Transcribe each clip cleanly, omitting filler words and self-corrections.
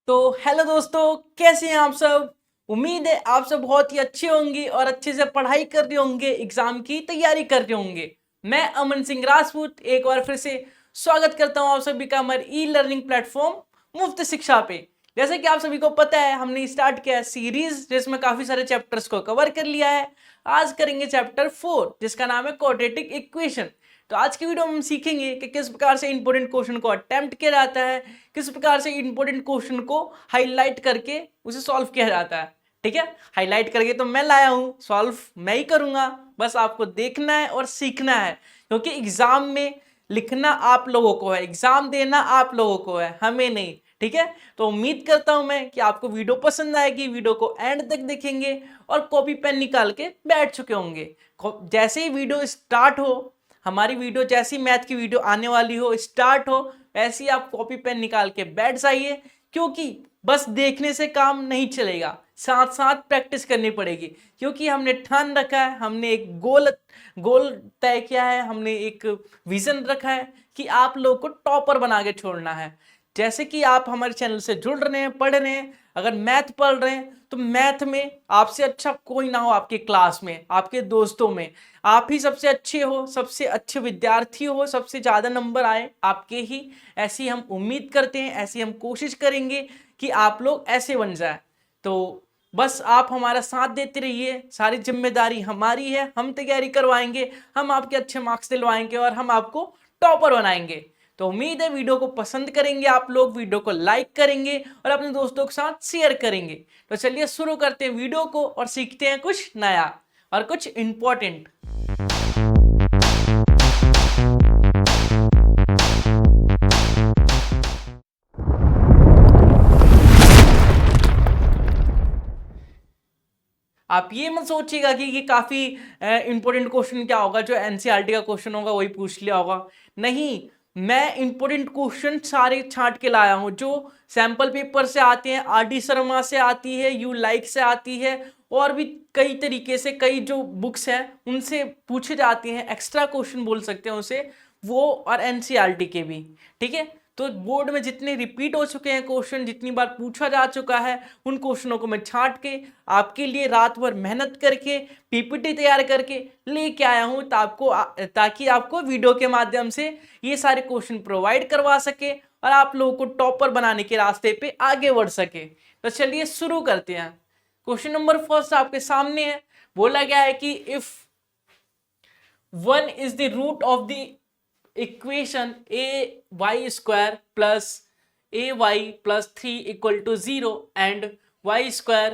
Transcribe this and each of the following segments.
तो हेलो दोस्तों, कैसे हैं आप सब। उम्मीद है आप सब बहुत ही अच्छे होंगे और अच्छे से पढ़ाई कर रहे होंगे, एग्जाम की तैयारी कर रहे होंगे। मैं अमन सिंह राजपूत एक बार फिर से स्वागत करता हूं आप सभी का हमारे ई लर्निंग प्लेटफॉर्म मुफ्त शिक्षा पे। जैसे कि आप सभी को पता है, हमने स्टार्ट किया है सीरीज जिसमें काफी सारे चैप्टर्स को कवर कर लिया है। आज करेंगे चैप्टर 4 जिसका नाम है क्वाड्रेटिक इक्वेशन। तो आज की वीडियो में हम सीखेंगे कि किस प्रकार से इंपॉर्टेंट क्वेश्चन को अटेम्प्ट किया जाता है, किस प्रकार से इंपॉर्टेंट क्वेश्चन को हाईलाइट करके उसे सॉल्व किया जाता है। ठीक है, हाईलाइट करके तो मैं लाया हूं, सॉल्व मैं ही करूंगा। बस आपको देखना है और सीखना है, क्योंकि एग्जाम में लिखना आप लोगों को है, एग्जाम देना आप लोगों को है, हमें नहीं। ठीक है, तो उम्मीद करता हूं मैं कि आपको वीडियो पसंद आएगी। वीडियो को एंड तक देखेंगे और कॉपी पेन निकाल के बैठ चुके होंगे। जैसे ही वीडियो स्टार्ट हो, हमारी वीडियो जैसी मैथ की वीडियो आने वाली हो, स्टार्ट हो, ऐसे ही आप कॉपी पेन निकाल के बैठ जाइए। क्योंकि बस देखने से काम नहीं चलेगा, साथ साथ प्रैक्टिस करनी पड़ेगी। क्योंकि हमने ठान रखा है, हमने एक गोल गोल तय किया है, हमने एक विजन रखा है कि आप लोग को टॉपर बना के छोड़ना है। जैसे कि आप हमारे चैनल से जुड़ रहे हैं, पढ़ रहे हैं, अगर मैथ पढ़ रहे हैं तो मैथ में आपसे अच्छा कोई ना हो आपके क्लास में, आपके दोस्तों में। आप ही सबसे अच्छे हो, सबसे अच्छे विद्यार्थी हो, सबसे ज्यादा नंबर आए आपके ही। ऐसी हम उम्मीद करते हैं, ऐसी हम कोशिश करेंगे कि आप लोग ऐसे बन जाए। तो बस आप हमारा साथ देते रहिए, सारी जिम्मेदारी हमारी है, हम तैयारी करवाएंगे, हम आपके अच्छे मार्क्स दिलवाएंगे और हम आपको टॉपर बनाएंगे। तो उम्मीद है वीडियो को पसंद करेंगे, आप लोग वीडियो को लाइक करेंगे और अपने दोस्तों के साथ शेयर करेंगे। तो चलिए शुरू करते हैं वीडियो को और सीखते हैं कुछ नया और कुछ इंपॉर्टेंट। आप ये मत सोचिएगा कि काफी इंपॉर्टेंट क्वेश्चन क्या होगा, जो एनसीईआरटी का क्वेश्चन होगा वही पूछ लिया होगा। नहीं, मैं इंपॉर्टेंट क्वेश्चन सारे छांट के लाया हूं, जो सैंपल पेपर से आते हैं, आरडी शर्मा से आती है, यू लाइक से आती है, और भी कई तरीके से कई जो बुक्स हैं उनसे पूछे जाते हैं, एक्स्ट्रा क्वेश्चन बोल सकते हैं उसे, वो और एनसीईआरटी के भी। ठीक है, तो बोर्ड में जितने रिपीट हो चुके हैं क्वेश्चन, जितनी बार पूछा जा चुका है, उन क्वेश्चनों को मैं छांट के आपके लिए रात भर मेहनत करके पीपीटी तैयार करके लेके आया हूं, ताकि आपको वीडियो के माध्यम से ये सारे क्वेश्चन प्रोवाइड करवा सके और आप लोगों को टॉपर बनाने के रास्ते पे आगे बढ़ सके। तो चलिए शुरू करते हैं। क्वेश्चन नंबर फर्स्ट आपके सामने है। बोला गया है कि if one is the root of the equation a Y square plus A Y plus 3 equal to 0 and y square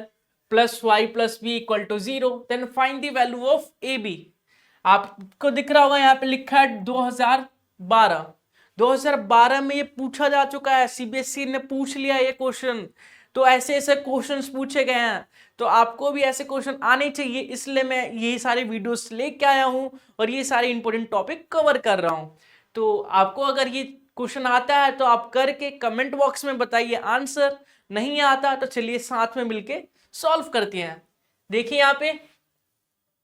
plus Y plus B equal to 0, then find the value of a b. आपको दिख रहा होगा यहाँ पे लिखा है 2012। 2012 में ये पूछा जा चुका है, सीबीएसई ने पूछ लिया ये क्वेश्चन। तो ऐसे ऐसे क्वेश्चंस पूछे गए हैं, तो आपको भी ऐसे क्वेश्चन आने चाहिए, इसलिए मैं ये सारे वीडियोस लेके आया हूं और ये सारे इंपॉर्टेंट टॉपिक कवर कर रहा हूं। तो आपको अगर ये क्वेश्चन आता है तो आप करके कमेंट बॉक्स में बताइए आंसर, नहीं आता तो चलिए साथ में मिलके सॉल्व करते हैं। देखिए यहाँ पे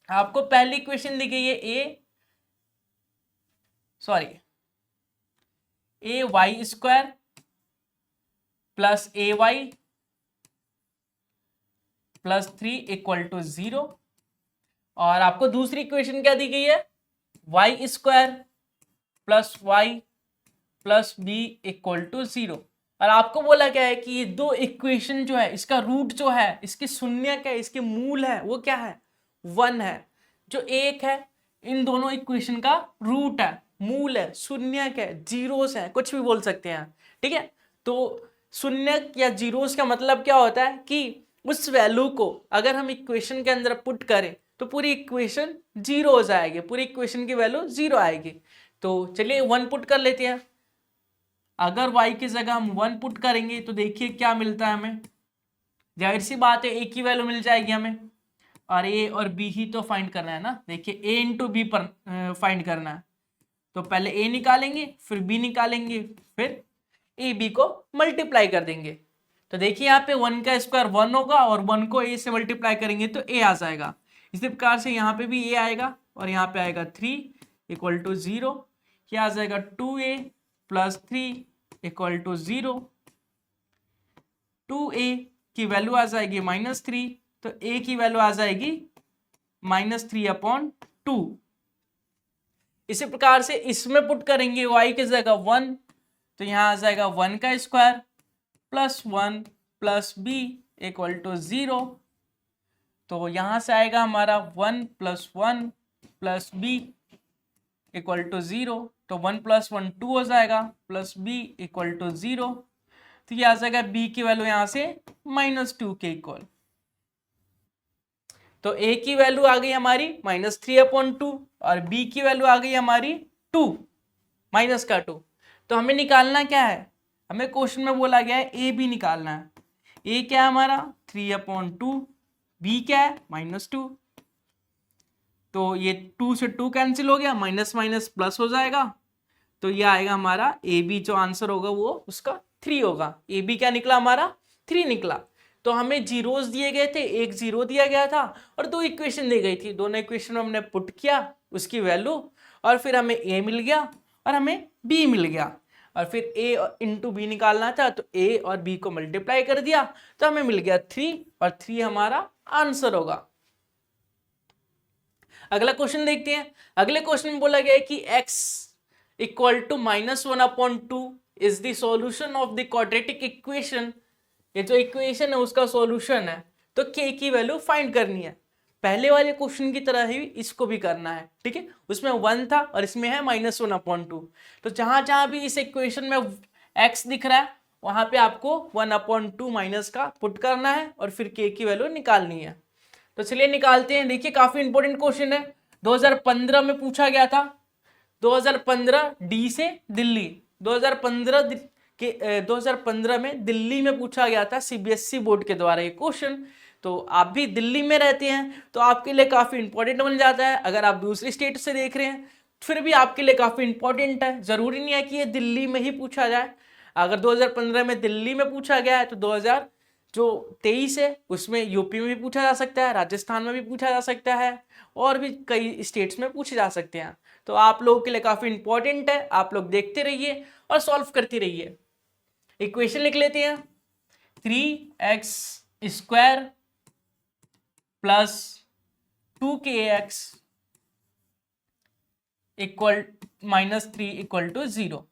आपको पहली क्वेश्चन दी गई है, A Y square plus A Y plus 3 equal to 0। और आपको दूसरी इक्वेशन क्या दी गई है, Y square plus Y plus B equal to 0। और आपको बोला क्या है कि ये दो इक्वेशन जो है, इसका रूट जो है, इसके शून्य क्या है, इसके मूल है, वो क्या है, 1 है। जो एक है, इन दोनों इक्वेशन का रूट है, मूल है, शून्य क्या है, जीरोस है, कुछ भी बोल सकते हैं। ठीक है, तो शून्य या जीरोस का मतलब क्या होता है कि उस वैल्यू को अगर हम इक्वेशन के अंदर पुट करें तो पूरी इक्वेशन जीरो हो जाएगी, पूरी इक्वेशन की वैल्यू जीरो आएगी। तो चलिए 1 पुट कर लेते हैं। अगर y की जगह हम 1 पुट करेंगे तो देखिए क्या मिलता है हमें। जाहिर सी बात है a की वैल्यू मिल जाएगी हमें, और a और b ही तो फाइंड करना है ना। देखिए a इंटू बी पर फाइंड करना है, तो पहले a निकालेंगे, फिर b निकालेंगे, फिर a b को मल्टीप्लाई कर देंगे। तो देखिए यहाँ पे 1 का स्क्वायर 1 होगा और 1 को a से मल्टीप्लाई करेंगे तो a आ जाएगा। इसी प्रकार से यहाँ पे भी a आएगा और यहाँ पे आएगा 3 इक्वल टू 0। क्या आ जाएगा, 2a plus 3 equal to 0। 2a की वैल्यू आ जाएगी -3, तो a की वैल्यू आ जाएगी -3/2। इसी प्रकार से इसमें पुट करेंगे y की जगह 1, तो यहां आ जाएगा 1 का square plus 1 plus b equal to 0। तो यहां से आएगा हमारा 1 + 1 प्लस b इक्वल टू 0। तो 1 + 1 2 हो जाएगा प्लस b इक्वल टू 0। तो ये आ जाएगा b की वैल्यू यहां से -2 के इक्वल। तो a की वैल्यू आ गई हमारी -3/2 और b की वैल्यू आ गई हमारी 2 -2। तो हमें निकालना क्या है, हमें क्वेश्चन में बोला गया है a b निकालना है। a क्या है हमारा 3/2, b क्या है -2। तो ये 2 से 2 कैंसिल हो गया, माइनस माइनस प्लस हो जाएगा। तो ये आएगा हमारा ए बी, जो आंसर होगा वो उसका 3 होगा। ए बी क्या निकला हमारा 3 निकला। तो हमें जीरोस दिए गए थे, एक जीरो दिया गया था और 2 इक्वेशन दी गई थी। दोनों इक्वेशन में हमने पुट किया उसकी वैल्यू और फिर हमें ए मिल गया और हमें बी मिल गया। और फिर ए इंटू बी निकालना था, तो ए और बी को मल्टीप्लाई कर दिया तो हमें मिल गया 3 और 3 हमारा आंसर होगा। अगला क्वेश्चन देखते हैं। अगले क्वेश्चन में बोला गया है कि x equal to -1/2 is the solution of the quadratic equation. ये जो इक्वेशन है उसका सॉल्यूशन है, तो k की वैल्यू फाइंड करनी है। पहले वाले क्वेश्चन की तरह ही इसको भी करना है, ठीक है। उसमें 1 था और इसमें है -1/2। तो जहां जहां भी इस इक्वेशन में x दिख रहा है वहां पे आपको 1/2 माइनस का पुट करना है और फिर k की वैल्यू निकालनी है। तो चलिए निकालते हैं। देखिए काफी इंपॉर्टेंट क्वेश्चन है, 2015 में पूछा गया था। 2015 डी से दिल्ली, 2015 में दिल्ली में पूछा गया था सीबीएसई बोर्ड के द्वारा ये क्वेश्चन। तो आप भी दिल्ली में रहते हैं तो आपके लिए काफी इंपॉर्टेंट बन जाता है। अगर आप दूसरी स्टेट से देख रहे हैं फिर भी आपके लिए काफी इंपॉर्टेंट है। जरूरी नहीं है कि ये दिल्ली में ही पूछा जाए। अगर 2015 में दिल्ली में पूछा गया है तो 2023 है उसमें यूपी में भी पूछा जा सकता है, राजस्थान में भी पूछा जा सकता है और भी कई स्टेट्स में पूछे जा सकते हैं। तो आप लोगों के लिए काफी इंपॉर्टेंट है, आप लोग देखते रहिए और सॉल्व करते रहिए। इक्वेशन लिख लेते हैं, 3x² plus 2kx equal -3 equal to 0।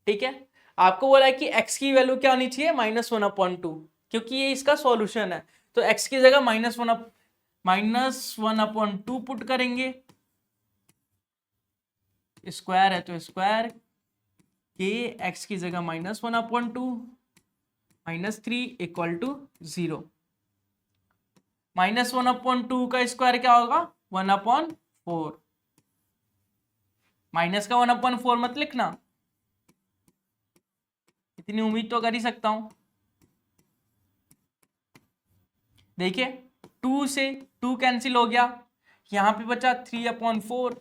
ठीक है, आपको बोला है कि x की वैल्यू क्या होनी चाहिए -1/2, क्योंकि ये इसका सॉल्यूशन है। तो x की जगह -1/2 पुट करेंगे, स्क्वायर है तो स्क्वायर के x की जगह -1/2 -3 इक्वल टू 0। -1/2 का स्क्वायर क्या होगा 1/4। माइनस का 1/4 मत लिखना, इतनी उम्मीद तो कर ही सकता हूं। देखिए 2 से 2 कैंसिल हो गया, यहां पे बचा 3/4,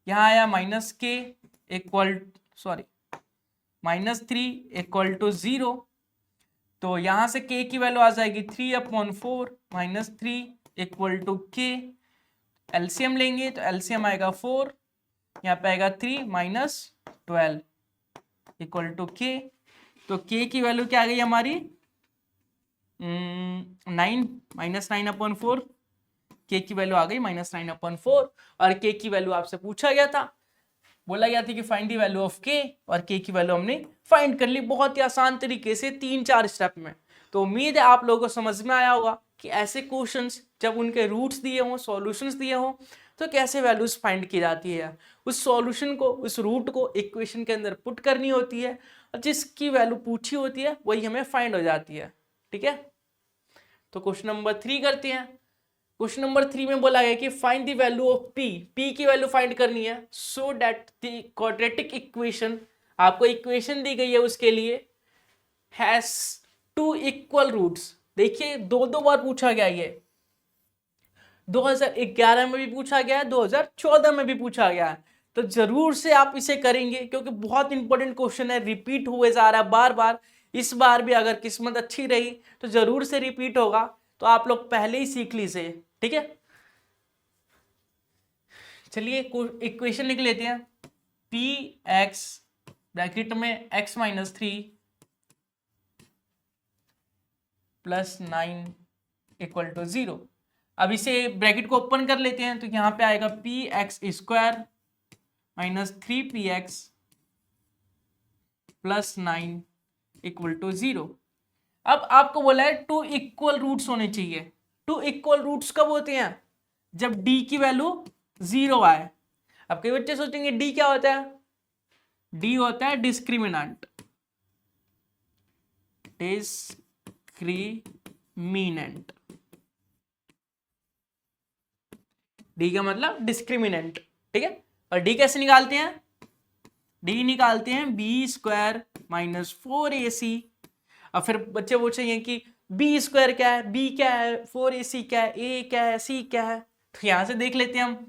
यहां आया -k इक्वल -3 इक्वल टू 0। तो यहां से k की वैल्यू आ जाएगी 3/4 -3 इक्वल टू k। एलसीएम लेंगे तो एलसीएम आएगा 4, यहाँ पे आएगा 3 -12 इक्वल टू k। तो k की वैल्यू क्या आ गई हमारी 9 -9/4। k की वैल्यू आ गई -9/4 और k की वैल्यू आपसे पूछा गया था, बोला गया था कि find the value of k और k की वैल्यू हमने फाइंड कर ली बहुत ही आसान तरीके से 3-4 स्टेप में। तो उम्मीद है आप लोगों को समझ में आया होगा कि ऐसे क्वेश्चंस जब उनके रूट्स दिए हों, सॉल्यूशंस दिए हों, तो कैसे वैल्यूज फाइंड की जाती है। उस सॉल्यूशन को, उस रूट को इक्वेशन के अंदर पुट करनी होती है और जिसकी वैल्यू पूछी होती है वही हमें फाइंड हो जाती है। ठीक है, तो क्वेश्चन नंबर 3 करते हैं। क्वेश्चन नंबर 3 में बोला गया कि find the value of p, p की वैल्यू फाइंड करनी है so that the quadratic equation, आपको इक्वेशन दी गई है उसके लिए, हैज 2 इक्वल रूट्स। देखिए 2 बार पूछा गया, ये 2011 में भी पूछा गया है, 2014 में भी पूछा गया है। तो जरूर से आप इसे करेंगे क्योंकि बहुत इंपॉर्टेंट क्वेश्चन है, रिपीट हुए जा रहा है बार बार। इस बार भी अगर किस्मत अच्छी रही तो जरूर से रिपीट होगा, तो आप लोग पहले ही सीख लीजिए। ठीक है, चलिए इक्वेशन लिख लेते हैं। पी एक्स ब्रैकेट में x -3 प्लस 9 इक्वल टू 0। अब इसे ब्रैकेट को ओपन कर लेते हैं, तो यहाँ पे आएगा p x square minus 3px plus 9 equal to 0। अब आपको बोला है 2 इक्वल रूट्स होने चाहिए। 2 इक्वल रूट्स कब होते हैं? जब d की वैल्यू 0 आए। अब कई बच्चे सोचेंगे d क्या होता है? d होता है डिस्क्रिमिनेंट। डिस्क्रिमिनेंट, d का मतलब डिस्क्रिमिनेंट, ठीक है। और d कैसे निकालते हैं? d निकालते हैं बी स्क्वायर माइनस 4ac। और फिर बच्चे पूछेंगे कि बी स्क्वायर क्या है, b क्या है, 4ac क्या है, a क्या है, c क्या है। तो यहां से देख लेते हैं हम।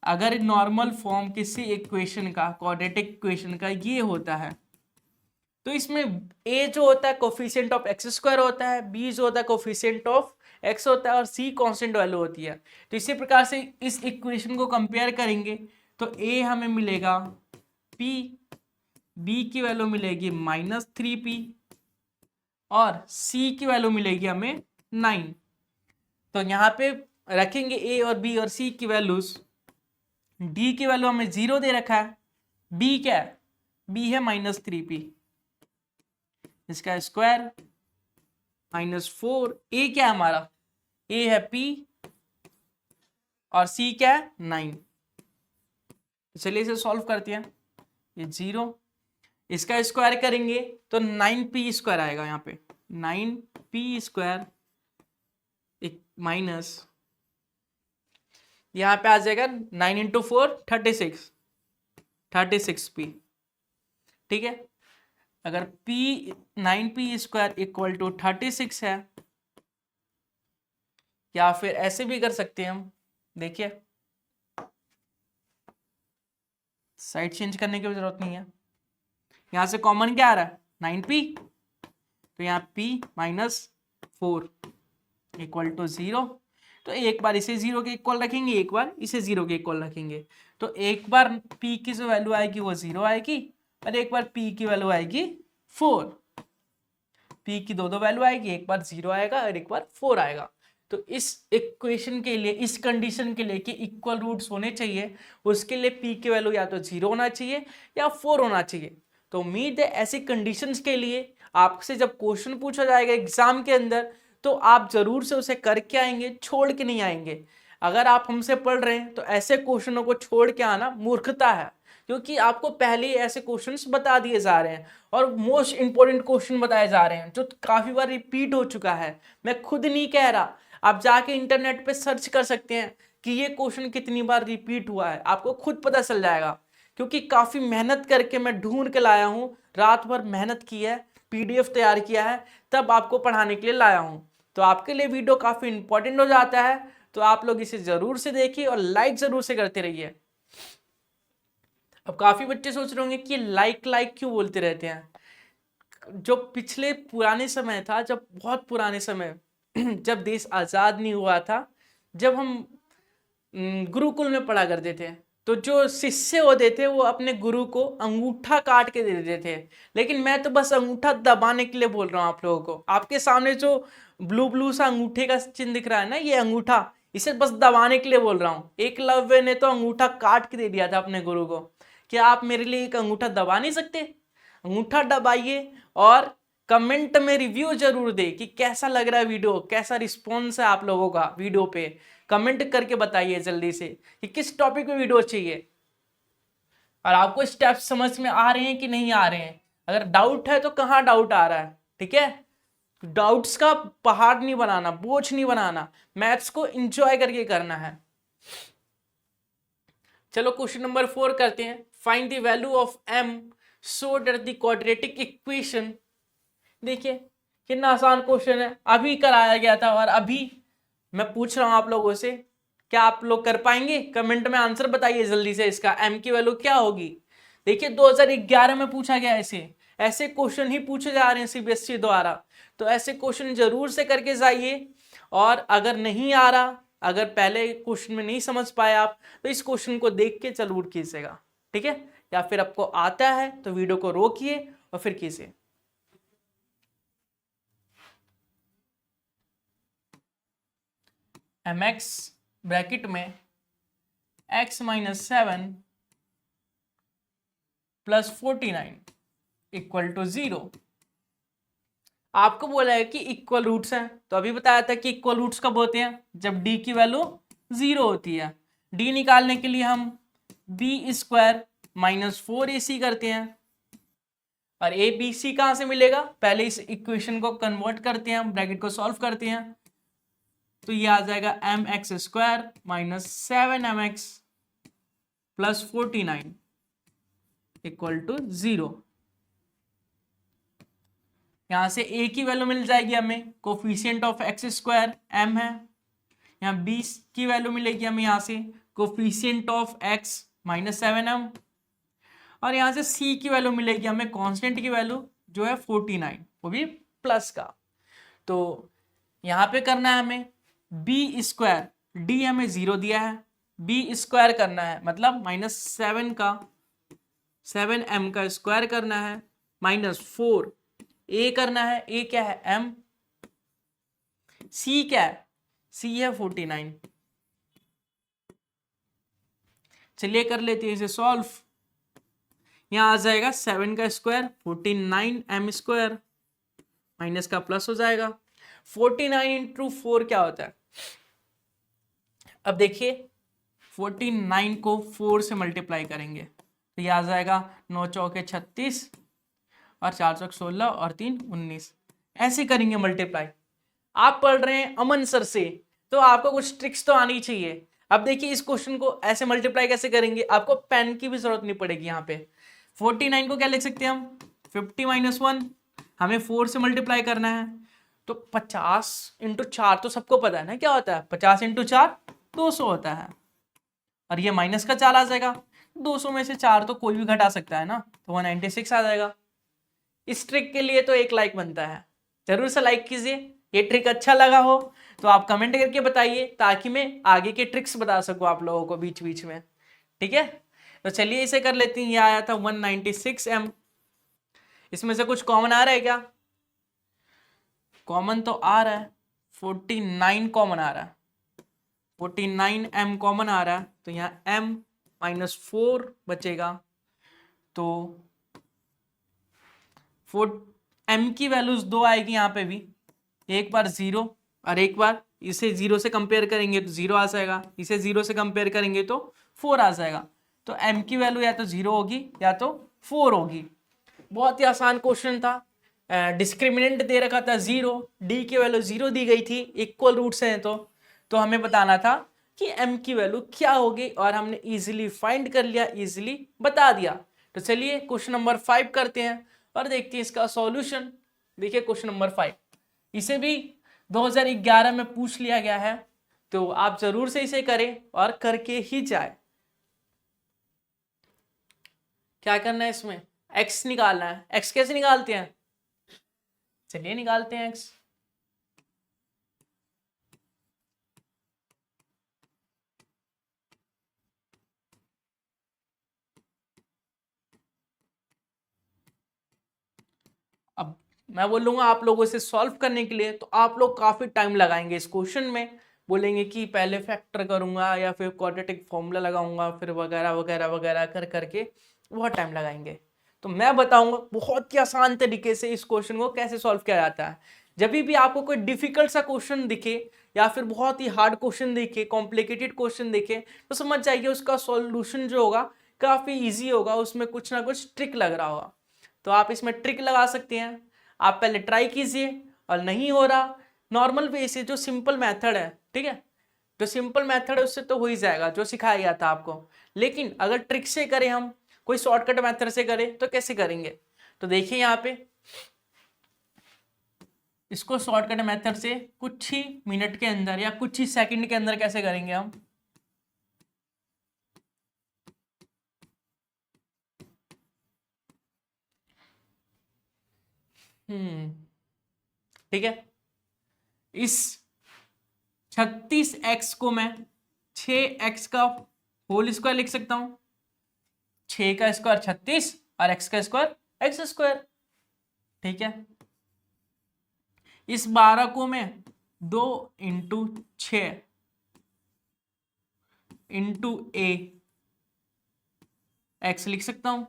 अगर नॉर्मल फॉर्म किसी इक्वेशन का, क्वाड्रेटिक इक्वेशन का ये होता है, तो इसमें a जो होता है कोफिशिएंट ऑफ एक्स स्क्वायर होता है, b जो होता है कोफिशिएंट ऑफ x होता है, और c कांस्टेंट वैल्यू होती है। तो इसी प्रकार से इस इक्वेशन को कंपेयर करेंगे तो a हमें मिलेगा p, b की वैल्यू मिलेगी -3p और c की वैल्यू मिलेगी हमें 9। तो यहाँ पे रखेंगे a और b और c की वैल्यूज। d की वैल्यू हमें 0 दे रखा है, b क्या है? b है -3p, इसका स्क्वायर -4, a क्या है हमारा? a है p और c क्या है? 9। चलिए इसे सॉल्व करते हैं। ये 0, इसका स्क्वायर करेंगे तो 9p स्क्वायर आएगा। यहाँ पे 9p स्क्वायर एक माइनस, यहाँ पे आ जाएगा 9 इंटू 4 36p, ठीक है। अगर p 9p square equal to 36 है, या फिर ऐसे भी कर सकते हैं हम, देखिए साइड चेंज करने की जरूरत नहीं है। यहां से कॉमन क्या आ रहा है? 9p, तो यहाँ p -4 इक्वल टू 0। तो एक बार इसे 0 के इक्वल रखेंगे, एक बार इसे 0 के इक्वल रखेंगे। तो एक बार p की जो वैल्यू आएगी वो 0 आएगी, और एक बार p की वैल्यू आएगी 4। p की दो वैल्यू आएगी, एक बार 0 आएगा और एक बार 4 आएगा। तो इस इक्वेशन के लिए, इस कंडीशन के लिए कि इक्वल रूट्स होने चाहिए, उसके लिए p की वैल्यू या तो 0 होना चाहिए या 4 होना चाहिए। तो उम्मीद है ऐसी कंडीशंस के लिए आपसे जब क्वेश्चन पूछा जाएगा एग्जाम के अंदर, तो आप जरूर से उसे करके आएंगे, छोड़ के नहीं आएंगे। अगर आप हमसे पढ़ रहे हैं तो ऐसे क्वेश्चनों को छोड़ के आना मूर्खता है, क्योंकि आपको पहले ही ऐसे क्वेश्चंस बता दिए जा रहे हैं और मोस्ट इंपॉर्टेंट क्वेश्चन बताए जा रहे हैं जो काफी बार रिपीट हो चुका है। मैं खुद नहीं कह रहा, आप जाके इंटरनेट पे सर्च कर सकते हैं कि ये क्वेश्चन कितनी बार रिपीट हुआ है, आपको खुद पता चल जाएगा। क्योंकि काफी मेहनत करके मैं ढूंढ के लाया हूं, रात भर मेहनत की है, पीडीएफ तैयार किया है, तब आपको पढ़ाने के लिए लाया हूं। तो आपके लिए वीडियो काफी इंपॉर्टेंट हो जाता है, तो आप लोग इसे जरूर से देखिए और लाइक जरूर से करते रहिए। अब काफी बच्चे सोच रहे होंगे कि लाइक क्यों बोलते रहते हैं। जो पिछले पुराने समय था, जब बहुत पुराने समय जब देश आजाद नहीं हुआ था, जब हम गुरुकुल में पढ़ा करते थे, तो जो शिष्य होते थे वो अपने गुरु को अंगूठा काट के दे देते थे। लेकिन मैं तो बस अंगूठा दबाने के लिए बोल रहा हूँ आप लोगों को। आपके सामने जो ब्लू सा अंगूठे का चिन्ह दिख रहा है ना, ये अंगूठा, इसे बस दबाने के लिए बोल रहा हूँ। एकलव्य ने तो अंगूठा काट के दे दिया था अपने गुरु को। क्या आप मेरे लिए एक अंगूठा दबा नहीं सकते? अंगूठा दबाइए और कमेंट में रिव्यू जरूर दे कि कैसा लग रहा है वीडियो, कैसा रिस्पॉन्स है आप लोगों का वीडियो पे। कमेंट करके बताइए जल्दी से कि किस टॉपिक पे वीडियो चाहिए, और आपको स्टेप्स समझ में आ रहे हैं कि नहीं आ रहे हैं। अगर डाउट है तो कहाँ डाउट आ रहा है, ठीक है। डाउट्स का पहाड़ नहीं बनाना, बोझ नहीं बनाना, मैथ्स को एंजॉय करके करना है। चलो क्वेश्चन नंबर 4 करते हैं। Find the value of m so that the quadratic equation. देखिए कितना आसान क्वेश्चन है, अभी कराया गया था और अभी मैं पूछ रहा हूं आप लोगों से। क्या आप लोग कर पाएंगे? कमेंट में आंसर बताइए जल्दी से, इसका m की वैल्यू क्या होगी। देखिए 2011 में पूछा गया, ऐसे क्वेश्चन ही पूछे जा रहे हैं सीबीएसई द्वारा। तो ऐसे क्वेश्चन जरूर से करके जाइए, और अगर नहीं आ रहा, अगर पहले क्वेश्चन में नहीं समझ पाए आप, तो इस क्वेश्चन को देख के जरूर कीजिएगा, ठीक है। या फिर आपको आता है तो वीडियो को रोकिए और फिर कीजिए। mx ब्रैकेट में x minus 7 plus 49 equal to 0। आपको बोला है कि इक्वल रूट्स हैं, तो अभी बताया था कि इक्वल रूट्स कब होते हैं, जब d की वैल्यू 0 होती है। d निकालने के लिए हम b स्क्वायर माइनस 4ac करते हैं, और ए बी सी कहां से मिलेगा, पहले इस इक्वेशन को कन्वर्ट करते हैं, ब्रैकेट को सॉल्व करते हैं, तो ये आ जाएगा m x square minus 7mx plus 49 equal to 0। यहां से a की वैल्यू मिल जाएगी हमें, coefficient of x square m है, यहाँ b की वैल्यू मिलेगी हमें यहाँ से coefficient of x minus 7m, और यहां से c की वैल्यू मिलेगी हमें कांस्टेंट की वैल्यू जो है 49, वो भी प्लस का। तो यहां पे करना है हमें b स्क्वायर, d हमें 0 दिया है, b स्क्वायर करना है मतलब माइनस 7m का स्क्वायर करना है, माइनस 4 a करना है, a क्या है m, c क्या है, c है 49। चलिए कर लेते हैं इसे सॉल्व। यहां आ जाएगा 7 का स्क्वायर 49m स्क्वायर, माइनस का प्लस हो जाएगा, 49 इंटू 4 क्या होता है, अब देखिए 49 को 4 से मल्टीप्लाई करेंगे तो यह आ जाएगा 9 चौके 36 और 4 चौक 16 और 3 19, ऐसे करेंगे मल्टीप्लाई। आप पढ़ रहे हैं अमन सर से, तो आपको कुछ ट्रिक्स तो आनी चाहिए। अब देखिए इस क्वेश्चन को ऐसे मल्टीप्लाई कैसे करेंगे, आपको पेन की भी जरूरत नहीं पड़ेगी। यहाँ पे 49 को क्या लिख सकते हैं हम, 50 माइनस 1, हमें 4 से मल्टीप्लाई करना है, तो 50 इंटू 4 तो सबको पता है ना क्या होता है, 50 इंटू 4 200 होता है, और ये माइनस का 4 आ जाएगा, 200 में से 4 तो कोई भी घटा सकता है ना, तो 196 आ जाएगा। इस ट्रिक के लिए तो एक लाइक बनता है, जरूर से लाइक कीजिए। ये ट्रिक अच्छा लगा हो तो आप कमेंट करके बताइए, ताकि मैं आगे के ट्रिक्स बता सकूं आप लोगों को बीच बीच में, ठीक है। तो चलिए इसे कर लेते हैं। ये आया था 196m, इसमें से कुछ कॉमन आ रहा है क्या, कॉमन तो आ रहा है, 49 कॉमन आ रहा है, 49m कॉमन आ रहा है, तो यहाँ m माइनस 4 बचेगा, तो 4m की वैल्यूज 2 आएगी यहाँ पे भी, एक बार 0 और एक बार इसे 0 से कंपेयर करेंगे तो 0 आ जाएगा, इसे 0 से कंपेयर करेंगे तो 4 आ जाएगा। तो m की वैल्यू या तो 0 होगी या तो 4 होगी। बहुत ही आसान क्वेश्चन था, डिस्क्रिमिनेंट दे रखा था 0, d की वैल्यू 0 दी गई थी, इक्वल रूट्स हैं तो हमें बताना था कि m की वैल्यू क्या होगी, और हमने इजीली फाइंड कर लिया, इजीली बता दिया। तो चलिए क्वेश्चन नंबर 5 करते हैं और देखते हैं इसका सॉल्यूशन। देखिए क्वेश्चन नंबर 5, इसे भी 2011 में पूछ लिया गया है, तो आप जरूर से इसे करें और करके ही जाए। क्या करना है इसमें, x निकालना है। x कैसे निकालते हैं, चलिए निकालते हैं x। अब मैं बोलूंगा आप लोगों से सॉल्व करने के लिए, तो आप लोग काफी टाइम लगाएंगे इस क्वेश्चन में, बोलेंगे कि पहले फैक्टर करूंगा या फिर क्वाड्रेटिक फॉर्मूला लगाऊंगा, फिर वगैरह वगैरह वगैरह कर करके बहुत टाइम लगाएंगे। तो मैं बताऊंगा बहुत ही आसान तरीके से इस क्वेश्चन को कैसे सॉल्व किया जाता है। जब भी आपको कोई डिफिकल्ट सा क्वेश्चन दिखे या फिर बहुत ही हार्ड क्वेश्चन दिखे, कॉम्प्लिकेटेड क्वेश्चन दिखे, तो समझ जाइए उसका सॉल्यूशन जो होगा काफी इजी होगा, उसमें कुछ ना कुछ ट्रिक लग रहा होगा। तो आप इसमें ट्रिक लगा सकते हैं, आप पहले ट्राई कीजिए, और नहीं हो रहा नॉर्मल वे से जो सिंपल मेथड है, ठीक है, जो सिंपल मेथड है उससे तो हो ही जाएगा जो सिखाया गया था आपको। लेकिन अगर ट्रिक से करें हम, कोई शॉर्टकट मेथड से करें, तो कैसे करेंगे, तो देखिए यहाँ पे इसको शॉर्टकट मेथड से कुछ ही मिनट के अंदर या कुछ ही सेकंड के अंदर कैसे करेंगे हम। ठीक है, इस 36x को मैं 6x का होल स्क्वायर लिख सकता हूं, 6 का स्क्वायर 36 और x का स्क्वायर x स्क्वायर, ठीक है। इस 12 को मैं 2 इंटू 6 इंटू ए एक्स लिख सकता हूं,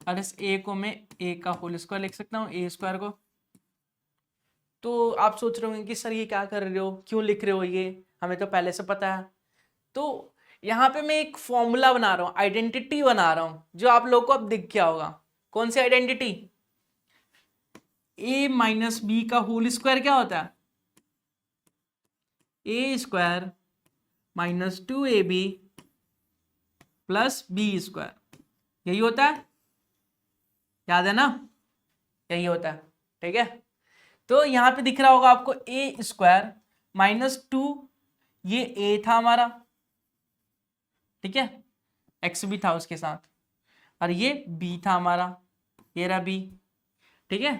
और इस ए को मैं ए का होल स्क्वायर लिख सकता हूँ, ए स्क्वायर को। तो आप सोच रहे होंगे कि सर ये क्या कर रहे हो, क्यों लिख रहे हो, ये हमें तो पहले से पता है। तो यहाँ पे मैं एक फॉर्मूला बना रहा हूँ, आइडेंटिटी बना रहा हूँ, जो आप लोगों को अब दिख गया होगा। कौन सी आइडेंटिटी? ए माइनस बी का होल स्क्वायर क्या होता है? A square minus 2ab plus B square, यही होता है, याद है ना, यही होता है, ठीक है। तो यहां पे दिख रहा होगा आपको ए स्क्वायर माइनस 2, ये ए था हमारा, ठीक है, एक्स भी था उसके साथ, और ये बी था हमारा, ये रहा बी, ठीक है।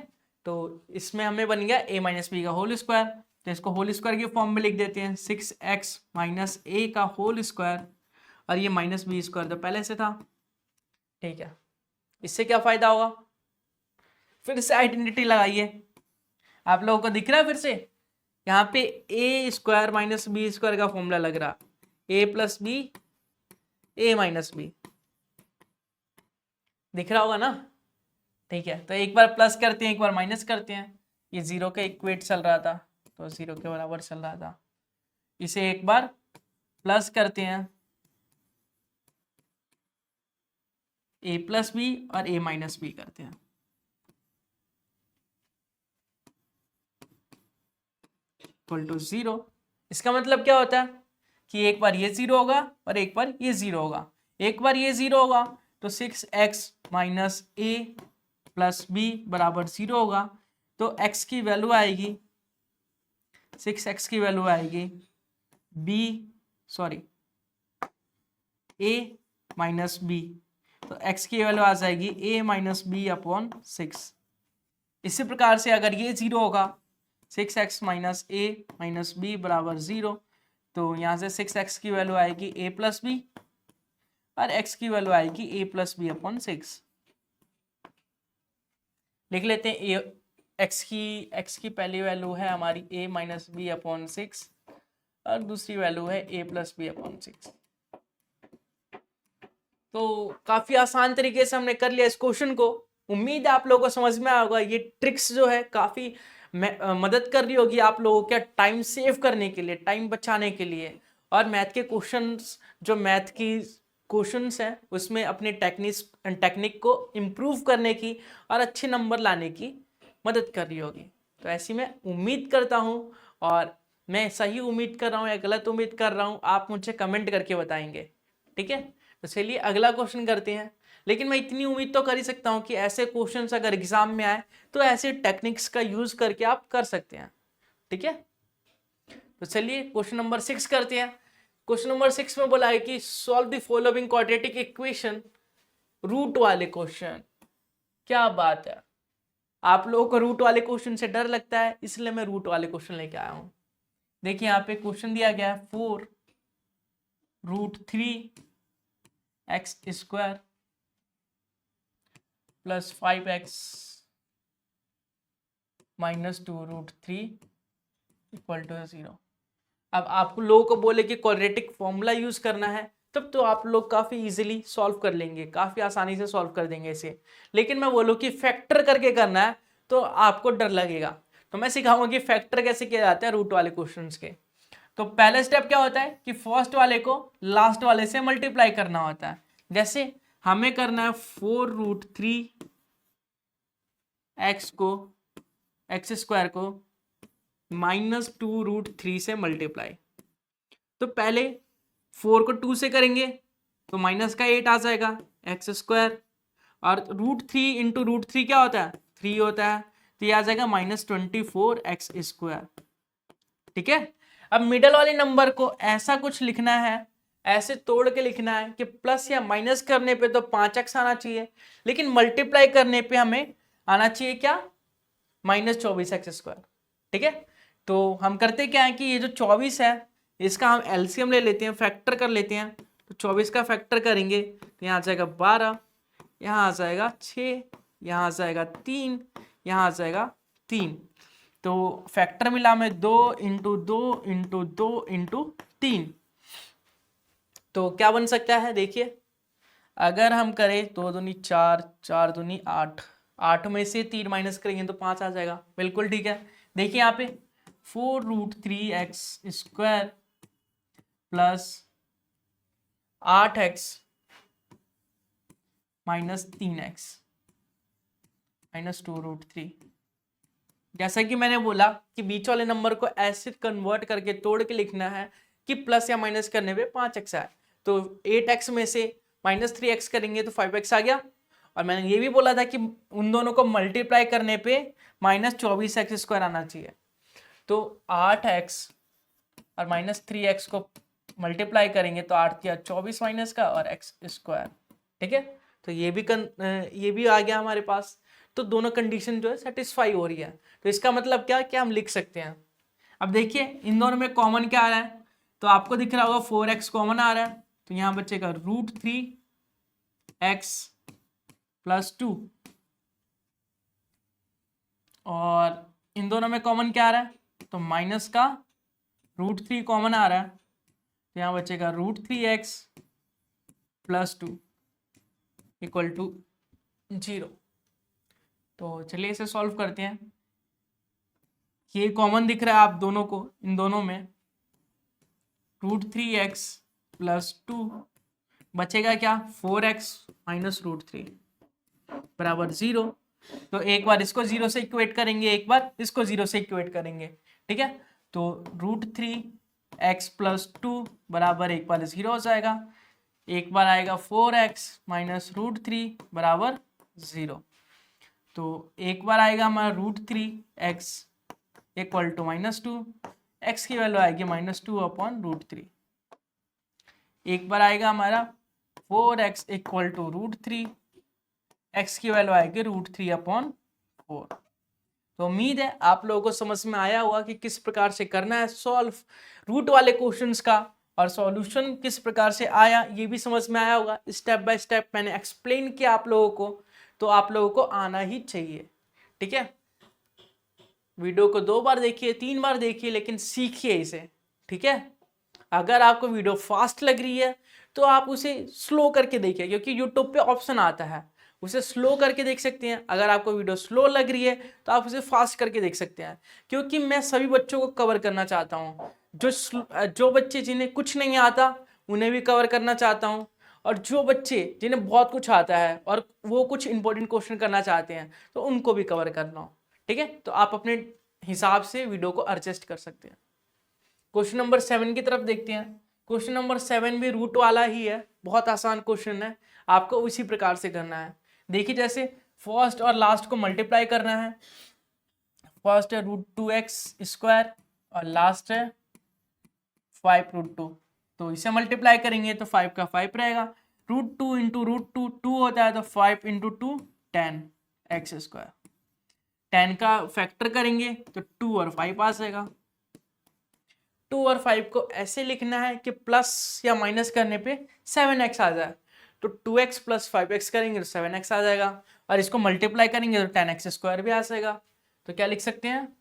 तो इसमें हमें बन गया ए माइनस बी का होल स्क्वायर, तो इसको होल स्क्वायर के फॉर्म में लिख देते हैं, 6x माइनस ए का होल स्क्वायर, और ये माइनस बी स्क्वायर तो पहले से था, ठीक है। इससे क्या फायदा होगा? फिर से आइडेंटिटी लगाइए, आप लोगों को दिख रहा है फिर से, यहाँ पे ए स्क्वायर माइनस बी स्क्वायर का फॉर्मूला लग रहा, ए प्लस बी ए माइनस बी, दिख रहा होगा ना, ठीक है। तो एक बार प्लस करते हैं, एक बार माइनस करते हैं, ये जीरो के इक्वेट चल रहा था, तो जीरो के बराबर चल रहा था, इसे एक बार प्लस करते हैं, ए प्लस बी और ए माइनस बी करते हैं, इक्वल टू 0। इसका मतलब क्या होता है कि एक बार ये 0 होगा और एक बार ये 0 होगा। एक बार ये 0 होगा तो 6x माइनस ए प्लस बी बराबर 0 होगा, तो x की वैल्यू आएगी, 6x की वैल्यू आएगी a माइनस बी, तो x की वैल्यू आ जाएगी a माइनस बी अपॉन 6। इसी प्रकार से अगर ये 0 होगा, 6x माइनस ए माइनस बी बराबर 0, तो यहाँ से 6x की वैल्यू आएगी a प्लस बी और x की वैल्यू आएगी a प्लस बी अपॉन 6। लिख लेते हैं x की पहली वैल्यू है हमारी a माइनस बी अपॉन 6 और दूसरी वैल्यू है a प्लस बी अपॉन 6। तो काफी आसान तरीके से हमने कर लिया इस क्वेश्चन को। उम्मीद है आप लोगों को समझ में आया होगा। ये ट्रिक्स जो है काफी मदद कर रही होगी आप लोगों के टाइम सेव करने के लिए, टाइम बचाने के लिए, और मैथ के क्वेश्चंस, जो मैथ की क्वेश्चंस हैं उसमें अपने टेक्निक को इम्प्रूव करने की और अच्छे नंबर लाने की मदद कर रही होगी। तो ऐसी मैं उम्मीद करता हूँ, और मैं सही उम्मीद कर रहा हूँ या गलत उम्मीद कर रहा हूँ आप मुझे कमेंट करके बताएंगे, ठीक है। तो चलिए अगला क्वेश्चन करते हैं। लेकिन मैं इतनी उम्मीद तो कर ही सकता हूँ कि ऐसे क्वेश्चंस अगर एग्जाम में आए तो ऐसे टेक्निक्स का यूज करके आप कर सकते हैं, ठीक है। तो चलिए क्वेश्चन नंबर 6 करते हैं। क्वेश्चन नंबर 6 में बोला है कि solve the following quadratic equation, root वाले क्वेश्चन। क्या बात है, आप लोगों को रूट वाले क्वेश्चन से डर लगता है, इसलिए मैं रूट वाले क्वेश्चन लेके आया हूं। देखिए यहाँ पे क्वेश्चन दिया गया है 4 root 3 x square plus 5x minus 2 root 3 equal to 0। अब आपको लोगों को बोले कि क्वाड्रेटिक फॉर्मूला यूज करना है, तब तो आप लोग काफी इजीली सॉल्व कर लेंगे, काफी आसानी से सॉल्व कर देंगे इसे। लेकिन मैं बोलूँ कि फैक्टर करके करना है तो आपको डर लगेगा। तो मैं सिखाऊंगा कि फैक्टर कैसे किया जाता है रूट वाले क्वेश्चंस के। तो पहला स्टेप क्या होता है कि फर्स्ट वाले को लास्ट वाले से मल्टीप्लाई करना होता है। जैसे हमें करना है 4 रूट 3 एक्स स्क्वायर को माइनस 2 रूट 3 से मल्टीप्लाई। तो पहले 4 को 2 से करेंगे तो माइनस का 8 आ जाएगा एक्स स्क्वायर, और रूट 3 इंटू रूट 3 क्या होता है 3 होता है, तो ये आ जाएगा माइनस 24 एक्स स्क्वायर, ठीक है। अब मिडल वाले नंबर को ऐसा कुछ लिखना है, ऐसे तोड़ के लिखना है कि प्लस या माइनस करने पे तो 5x आना चाहिए, लेकिन मल्टीप्लाई करने पे हमें आना चाहिए क्या, माइनस 24 एक्स स्क्वायर, ठीक है। तो हम करते क्या है कि ये जो 24 है इसका हम एलसीएम ले लेते हैं, फैक्टर कर लेते हैं। तो 24 का फैक्टर करेंगे तो यहाँ आ जाएगा 12, यहाँ आ जाएगा 6, यहाँ आ जाएगा 3, यहाँ आ जाएगा 3। तो फैक्टर मिला में 2 इंटू 2 इंटू 2 इंटू 3। तो क्या बन सकता है, देखिए अगर हम करें 2 दूनी 4, 4 दूनी 8, 8 में से 3 माइनस करेंगे तो 5 आ जाएगा। बिल्कुल ठीक है। देखिए यहाँ पे 4√3x² plus 8x minus 3x minus 2√3। जैसा कि मैंने बोला कि बीच वाले नंबर को ऐसे कन्वर्ट करके तोड़ के लिखना है कि प्लस या माइनस करने पे 5x आए। तो 8x में से -3x करेंगे तो 5x आ गया। और मैंने ये भी बोला था कि उन दोनों को मल्टीप्लाई करने पे -24x² आना चाहिए। तो 8x और -3x को मल्टीप्लाई करेंगे तो 8 किया 24 माइनस का और x²। ठीक है, तो ये भी आ गया हमारे पास। तो दोनों कंडीशन जो है सेटिस्फाई हो रही है। तो इसका मतलब क्या हम लिख सकते हैं। अब देखिए इन दोनों में कॉमन क्या आ रहा है, तो आपको दिख रहा होगा 4x कॉमन आ रहा है, तो यहां बचेगा √3x + 2। और इन दोनों में कॉमन क्या आ रहा है, तो माइनस का √3 कॉमन आ रहा है, तो यहां बचेगा √3x + 2 = 0। तो चलिए इसे सॉल्व करते हैं। ये कॉमन दिख रहा है आप दोनों को, इन दोनों में √3x + 2 बचेगा क्या, 4x - √3 बराबर 0। तो एक बार इसको 0 से इक्वेट करेंगे, एक बार इसको 0 से इक्वेट करेंगे। ठीक है, तो √3x + 2 बराबर एक बार 0 हो जाएगा, एक बार आएगा 4x - √3 बराबर 0। तो एक बार आएगा हमारा √3x = -2, x की वैल्यू आएगी -2/√3। एक बार आएगा हमारा 4x = √3, x की वैल्यू आएगी √3/4। तो उम्मीद है आप लोगों को समझ में आया होगा कि किस प्रकार से करना है सॉल्व रूट वाले क्वेश्चंस का, और सॉल्यूशन किस प्रकार से आया ये भी समझ में आया होगा। स्टेप बाय स्टेप मैंने एक्सप्लेन किया आप लोगों को, तो आप लोगों को आना ही चाहिए। ठीक है, वीडियो को 2 बार देखिए, 3 बार देखिए, लेकिन सीखिए इसे। ठीक है, अगर आपको वीडियो फास्ट लग रही है तो आप उसे स्लो करके देखिए, क्योंकि यूट्यूब पे ऑप्शन आता है उसे स्लो करके देख सकते हैं। अगर आपको वीडियो स्लो लग रही है तो आप उसे फास्ट करके देख सकते हैं, क्योंकि मैं सभी बच्चों को कवर करना चाहता हूँ। जो बच्चे जिन्हें कुछ नहीं आता उन्हें भी कवर करना चाहता हूँ, और जो बच्चे जिन्हें बहुत कुछ आता है और वो कुछ इंपॉर्टेंट क्वेश्चन करना चाहते हैं तो उनको भी कवर करना हो। ठीक है, तो आप अपने हिसाब से वीडियो को एडजस्ट कर सकते हैं। क्वेश्चन नंबर 7 की तरफ देखते हैं। क्वेश्चन नंबर 7 भी रूट वाला ही है, बहुत आसान क्वेश्चन है, आपको उसी प्रकार से करना है। देखिए जैसे फर्स्ट और लास्ट को मल्टीप्लाई करना है। फर्स्ट है √2x² और लास्ट है 5√2, तो इसे मल्टीप्लाई करेंगे तो 5 का 5 रहेगा। √2 × √2 2 होता है, तो 5 × 2 10x²। 10 का फैक्टर करेंगे तो 2 और 5 आ जाएगा। 2 और 5 को ऐसे लिखना है कि प्लस या माइनस करने पे 7x आ जाए, तो 2x + 5x करेंगे तो 7x आ जाएगा, और इसको मल्टीप्लाई करेंगे तो 10x² भी आ जाएगा। तो क्या लिख सकते हैं,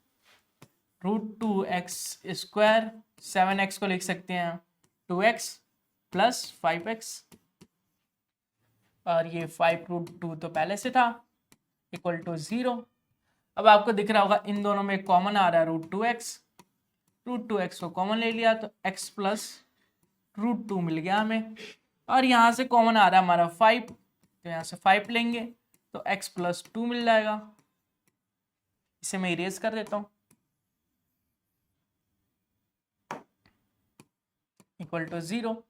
√2x², 7x को लिख सकते हैं 2x + 5x, और ये 5√2 तो पहले से था, = 0। अब आपको दिख रहा होगा इन दोनों में कॉमन आ रहा है √2x को कॉमन ले लिया तो x + √2 मिल गया हमें, और यहाँ से कॉमन आ रहा है हमारा 5, तो यहाँ से 5 लेंगे तो x + 2 मिल जाएगा। इसे मैं इरेज कर देता हूँ, = 0।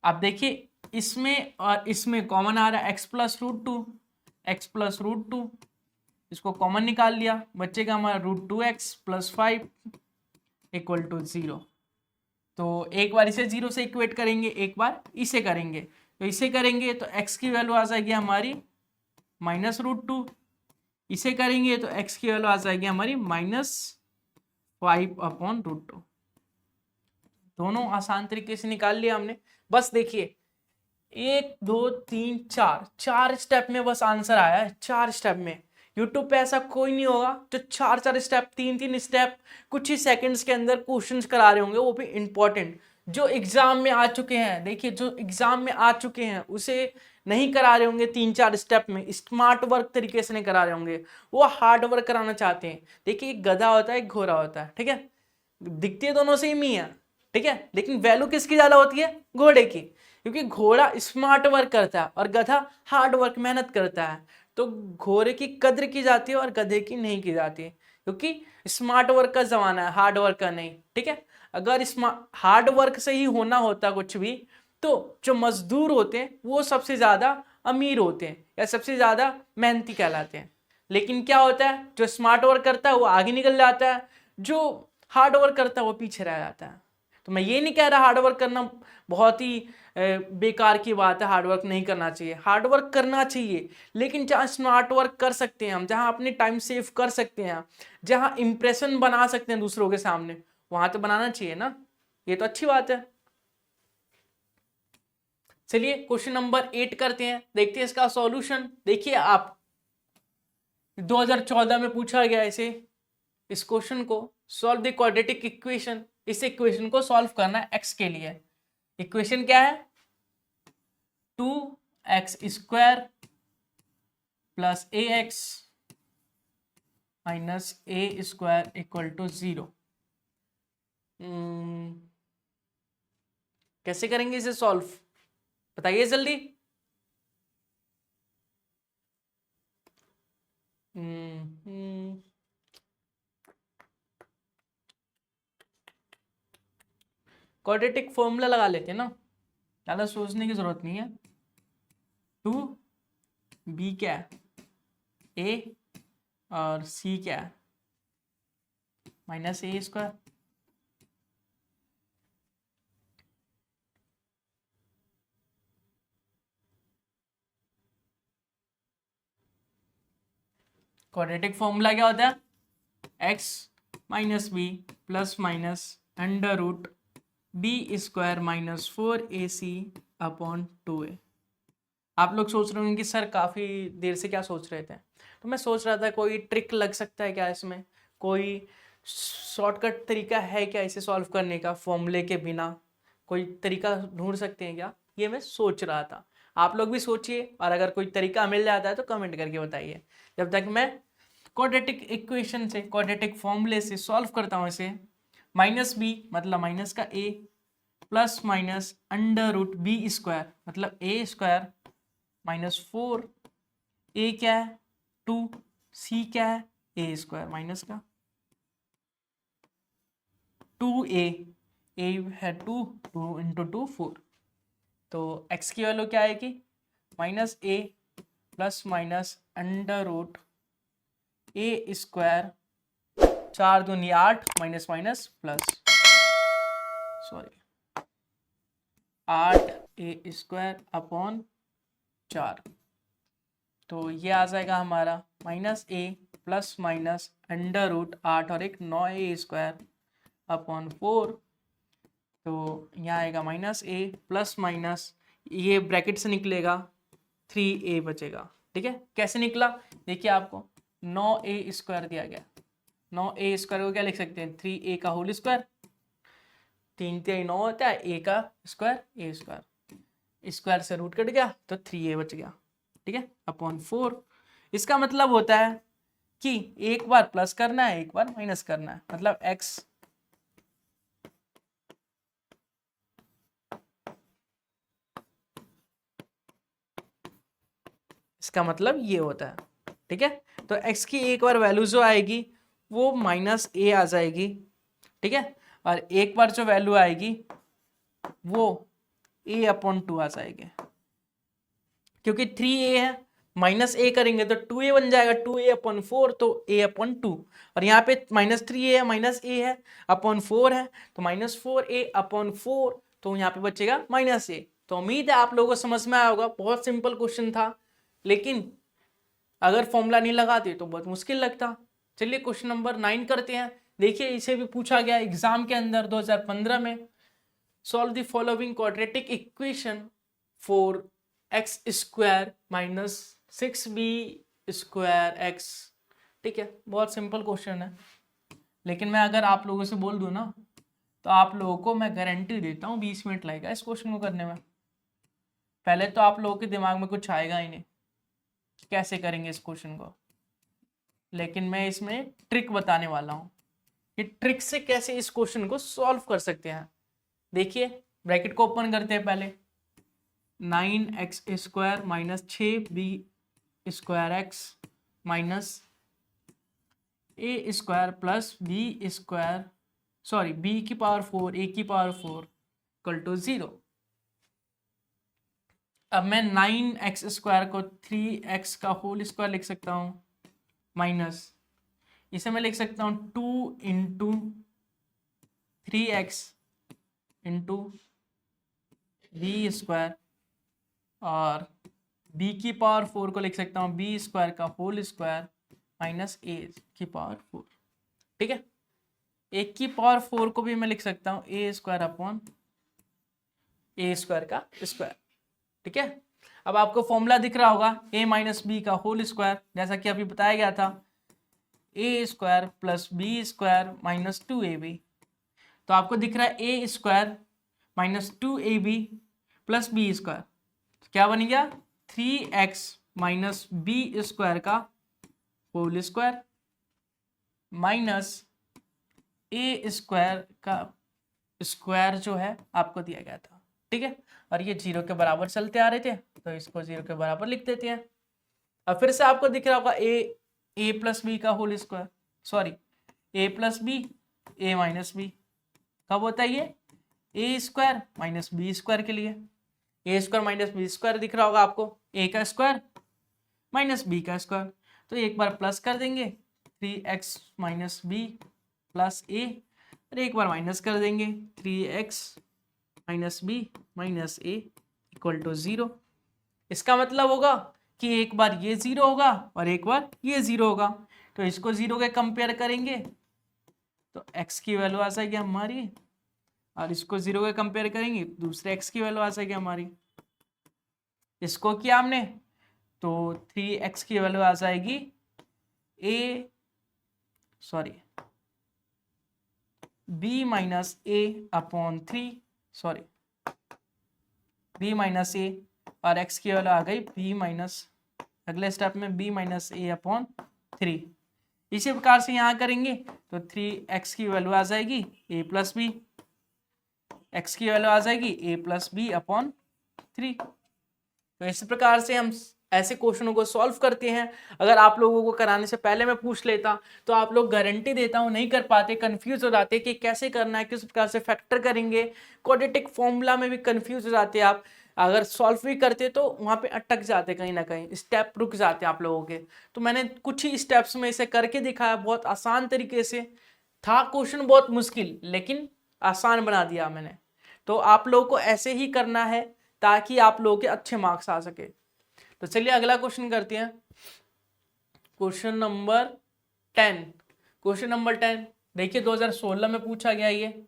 अब देखिए इसमें और इसमें कॉमन आ रहा है x + √2, इसको कॉमन निकाल लिया, बचेगा हमारा √2x + 5 = 0। तो एक बार इसे 0 से इक्वेट करेंगे, एक बार इसे करेंगे, तो इसे करेंगे तो x की वैल्यू आ जाएगी हमारी -√2, इसे करेंगे तो x की वैल्यू आ जाएगी हमारी -5/√2। दोनों आसान तरीके से निकाल लिया हमने। बस देखिए 1 2 3 4 स्टेप में बस आंसर आया है, 4 स्टेप में। यूट्यूब पे ऐसा कोई नहीं होगा जो 4-4 स्टेप 3-3 स्टेप कुछ ही सेकंड्स के अंदर क्वेश्चंस करा रहे होंगे, वो भी इंपॉर्टेंट जो एग्जाम में आ चुके हैं। देखिए जो एग्जाम में आ चुके हैं उसे नहीं करा रहे होंगे 3-4 स्टेप में, स्मार्ट वर्क तरीके से नहीं करा रहे होंगे, वो हार्ड वर्क कराना चाहते हैं। देखिए एक गधा होता है एक घोड़ा होता है, ठीक है, दिखते दोनों सेम ही है, ठीक है, लेकिन वैल्यू किसकी ज्यादा होती है? घोड़े की, क्योंकि घोड़ा स्मार्ट वर्क करता है और गधा हार्ड वर्क मेहनत करता है। तो घोड़े की कद्र की जाती है और गधे की नहीं की जाती है, क्योंकि स्मार्ट वर्क का जमाना है, हार्ड वर्क का नहीं, ठीक है। अगर हार्ड वर्क से ही होना होता कुछ भी, तो जो मजदूर होते हैं वो सबसे ज्यादा अमीर होते हैं या सबसे ज्यादा मेहनती कहलाते हैं। लेकिन क्या होता है, जो स्मार्ट वर्क करता है वो आगे निकल जाता है, जो हार्ड वर्क करता है वो पीछे रह जाता है। तो मैं ये नहीं कह रहा हार्ड वर्क करना बहुत ही बेकार की बात है, हार्ड वर्क नहीं करना चाहिए, हार्ड वर्क करना चाहिए, लेकिन जहाँ स्मार्ट वर्क कर सकते हैं हम, जहाँ अपने टाइम सेव कर सकते हैं, जहाँ इंप्रेशन बना सकते हैं दूसरों के सामने, वहां तो बनाना चाहिए ना, ये तो अच्छी बात है। चलिए क्वेश्चन नंबर 8 करते हैं, देखते हैं इसका सॉल्यूशन। देखिए आप 2014 में पूछा गया इस क्वेश्चन को, सॉल्व द क्वाड्रेटिक इक्वेशन। इस इक्वेशन को सॉल्व करना है एक्स के लिए। इक्वेशन क्या है? 2x² plus ax minus a² equal to 0। कैसे करेंगे इसे सॉल्व, बताइए जल्दी। क्वाड्रेटिक फॉर्मूला लगा लेते हैं ना, ज़्यादा सोचने की जरूरत नहीं है। 2b क्या है, a और c क्या है, माइनस a²। क्वाड्रेटिक फॉर्मूला क्या होता है? x minus b plus minus under root b² minus 4ac upon 2a। आप लोग सोच रहे होंगे कि सर काफ़ी देर से क्या सोच रहे थे, तो मैं सोच रहा था कोई ट्रिक लग सकता है क्या इसमें, कोई शॉर्टकट तरीका है क्या इसे सॉल्व करने का, फॉर्मूले के बिना कोई तरीका ढूंढ सकते हैं क्या, ये मैं सोच रहा था। आप लोग भी सोचिए, और अगर कोई तरीका मिल जाता है तो कमेंट करके बताइए। जब तक मैं क्वाड्रेटिक इक्वेशन से, क्वाड्रेटिक फॉर्मूले से सॉल्व करता हूँ इसे, माइनस बी मतलब माइनस का a plus minus under root b² मतलब a² माइनस 4, a क्या है 2, c क्या है a² माइनस का 2a, a है 2, 2 इंटू 2 4। तो x की वैल्यू क्या आएगी, minus a plus minus under root a², 4 दूनी 8 minus minus plus, sorry 8a² upon 4। तो ये आ जाएगा हमारा minus a plus minus under root 8 और एक 9a² अपॉन 4। तो यहाँ आएगा माइनस a प्लस माइनस, ये ब्रैकेट से निकलेगा 3a बचेगा, ठीक है। कैसे निकला देखिए, आपको 9a² दिया गया, 9a² को क्या लिख सकते हैं, 3a का होल स्क्वायर, 3 3 9 होता है, a का स्क्वायर a², स्क्वायर से रूट कट गया तो 3a बच गया, ठीक है, अपॉन 4। इसका मतलब होता है कि एक बार प्लस करना है एक बार माइनस करना है, मतलब x इसका मतलब ये होता है, ठीक है। तो x की एक बार वैल्यू जो आएगी वो माइनस a आ जाएगी, ठीक है, और एक बार जो वैल्यू आएगी वो a अपॉन 2 आ जाएगी, क्योंकि 3a है, माइनस a करेंगे तो 2a बन जाएगा, 2a अपॉन 4 तो a अपॉन 2, और यहाँ पे माइनस 3a है माइनस a है अपॉन 4 है तो माइनस 4a अपॉन 4, तो यहाँ पे बचेगा माइनस a। तो उम्मीद है आप लोगों को समझ में आया होगा, बहुत सिंपल क्वेश्चन था, लेकिन अगर फॉर्मूला नहीं लगाते तो बहुत मुश्किल लगता। चलिए क्वेश्चन नंबर 9 करते हैं। देखिए इसे भी पूछा गया एग्जाम के अंदर 2015 में, solve the following quadratic equation for x² minus 6b² x ठीक है, बहुत सिंपल क्वेश्चन है, लेकिन मैं अगर आप लोगों से बोल दूं ना तो आप लोगों को मैं गारंटी देता हूँ 20 मिनट लगेगा इस क्वेश्चन को करने में। पहले तो आप लोगों के दिमाग में कुछ आएगा ही नहीं कैसे करेंगे इस क्वेश्चन को, लेकिन मैं इसमें ट्रिक बताने वाला हूँ कि ट्रिक से कैसे इस क्वेश्चन को सॉल्व कर सकते हैं। देखिए ब्रैकेट को ओपन करते हैं पहले, 9x² minus 6b² minus a² plus b² sorry b⁴ a⁴ equal to 0। अब मैं 9x² को 3x का होल स्क्वायर लिख सकता हूँ माइनस इसे मैं लिख सकता हूँ 2 इंटू 3x इंटू b² और b⁴ को लिख सकता हूँ b² का होल स्क्वायर माइनस a⁴। ठीक है, a⁴ को भी मैं लिख सकता हूँ a² अपॉन a² का स्क्वायर। ठीक है, अब आपको फॉर्मूला दिख रहा होगा a माइनस बी का होल स्क्वायर, जैसा कि अभी बताया गया था a² plus b² minus 2ab। तो आपको दिख रहा है a² minus 2ab plus b², क्या बन गया 3x माइनस b² का होल स्क्वायर माइनस a² का स्क्वायर जो है आपको दिया गया था। ठीक है, और ये 0 के बराबर चलते आ रहे थे तो इसको 0 के बराबर लिख देते हैं। अब फिर से आपको दिख रहा होगा a प्लस बी का whole square, sorry a plus b a minus b, कब होता है ये a² माइनस b² के लिए, a² माइनस b² दिख रहा होगा आपको, a का स्क्वायर माइनस b का स्क्वायर, तो एक बार प्लस कर देंगे 3x minus b plus a और एक बार माइनस कर देंगे 3x minus b minus a equal to 0। इसका मतलब होगा कि एक बार ये 0 होगा और एक बार ये 0 होगा, तो इसको 0 के कंपेयर करेंगे तो x की वैल्यू आ जाएगी हमारी, और इसको 0 के कंपेयर करेंगे दूसरे x की वैल्यू आ जाएगी हमारी। इसको किया हमने तो 3x की वैल्यू आ जाएगी b minus a upon 3 sorry b minus a और x की वैल्यू आ गई b माइनस, अगले स्टेप में b माइनस a अपॉन 3। इसी प्रकार से यहाँ करेंगे तो 3x की वैल्यू आ जाएगी a प्लस बी, x की वैल्यू आ जाएगी a प्लस बी अपॉन 3। तो इस प्रकार से हम ऐसे क्वेश्चनों को सॉल्व करते हैं। अगर आप लोगों को कराने से पहले मैं पूछ लेता तो आप लोग गारंटी देता हूं नहीं कर पाते, कंफ्यूज हो जाते कि कैसे करना है, किस प्रकार से फैक्टर करेंगे, क्वाड्रेटिक फॉर्मूला में भी कंफ्यूज हो जाते आप। अगर सॉल्व भी करते तो वहां पे अटक जाते, कहीं ना कहीं स्टेप रुक जाते आप लोगों के। तो मैंने कुछ ही स्टेप्स में इसे करके दिखाया, बहुत आसान तरीके से था। क्वेश्चन बहुत मुश्किल लेकिन आसान बना दिया मैंने। तो आप लोगों को ऐसे ही करना है ताकि आप लोगों के अच्छे मार्क्स आ सके। तो चलिए अगला क्वेश्चन करते हैं, क्वेश्चन नंबर 10। क्वेश्चन नंबर 10 देखिए 2016 में पूछा गया ये,